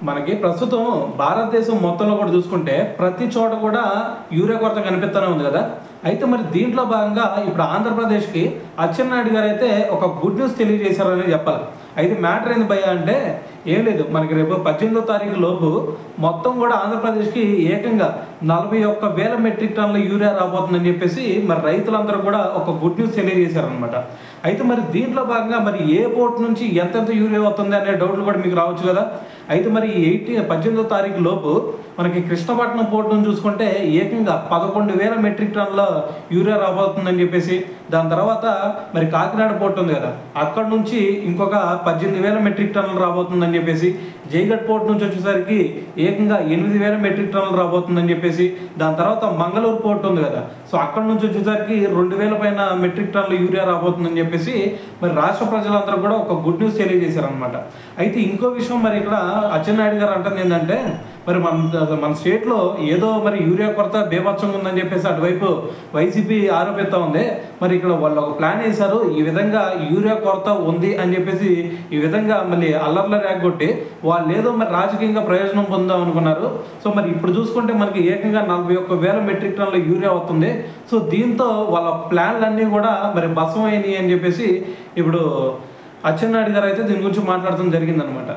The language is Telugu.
మనకి ప్రస్తుతం భారతదేశం మొత్తంలో కూడా చూసుకుంటే ప్రతి చోట కూడా యూరియా కొరత కనిపిస్తూనే ఉంది కదా. అయితే మరి దీంట్లో భాగంగా ఇప్పుడు ఆంధ్రప్రదేశ్కి అచ్చెన్నాయుడు గారు అయితే ఒక గుడ్ న్యూస్ తెలియజేశారని చెప్పాలి. అయితే మ్యాటర్ ఏంది భయ్యా అంటే ఏం లేదు, మనకి రేపు 18వ తారీఖు లోపు మొత్తం కూడా ఆంధ్రప్రదేశ్కి ఏకంగా 41,000 మెట్రిక్ టన్నుల యూరియా రాబోతుందని చెప్పేసి మరి రైతులందరూ కూడా ఒక గుడ్ న్యూస్ తెలియజేశారనమాట. అయితే మరి దీంట్లో భాగంగా మరి ఏ పోర్ట్ నుంచి ఎంతెంత యూరియా వస్తుంది అనే డౌట్లు కూడా మీకు రావచ్చు కదా. అయితే మరి 18వ తారీఖు లోపు మనకి కృష్ణపట్నం పోర్ట్ నుంచి చూసుకుంటే ఏకంగా 11,000 మెట్రిక్ టన్నుల యూరియా రాబోతుందని చెప్పేసి, దాని తర్వాత మరి కాకినాడ పోర్ట్ ఉంది కదా, అక్కడ నుంచి ఇంకొక 18,000 మెట్రిక్ టన్నులు రాబోతుందని చెప్పేసి, జైగఢ్ పోర్ట్ నుంచి వచ్చేసరికి ఏకంగా 8,000 మెట్రిక్ టన్నులు రాబోతుందని చెప్పేసి, దాని తర్వాత మంగళూరు పోర్ట్ ఉంది కదా, సో అక్కడ నుంచి వచ్చేసరికి 2,000 పైన మెట్రిక్ టన్నుల యూరియా రాబోతుందని చెప్పేసి మరి రాష్ట్ర ప్రజలందరూ కూడా ఒక గుడ్ న్యూస్ తెలియజేశారనమాట. అయితే ఇంకో విషయం మరి ఇక్కడ అచ్చెన్నాయుడు గారు అంటుంది ఏంటంటే మరి మన స్టేట్లో ఏదో మరి యూరియా కొరత బేభత్సంగా ఉందని చెప్పేసి అటువైపు వైసీపీ ఆరోపిస్తూ ఉంది. మరి ఇక్కడ వాళ్ళు ఒక ప్లాన్ వేశారు, ఈ విధంగా యూరియా కొరత ఉంది అని చెప్పేసి ఈ విధంగా మళ్ళీ అల్లర్ల రేగొట్టి వాళ్ళు ఏదో మరి రాజకీయంగా ప్రయోజనం పొందాం అనుకున్నారు. సో మరి ఇప్పుడు చూసుకుంటే మనకి ఏకంగా 41,000 మెట్రిక్ టన్నుల యూరియా అవుతుంది. సో దీంతో వాళ్ళ ప్లాన్లన్నీ కూడా మరి భస్మమైనవి అని చెప్పేసి ఇప్పుడు అచ్చెన్నాయుడు గారు అయితే దీని గురించి మాట్లాడటం జరిగిందనమాట.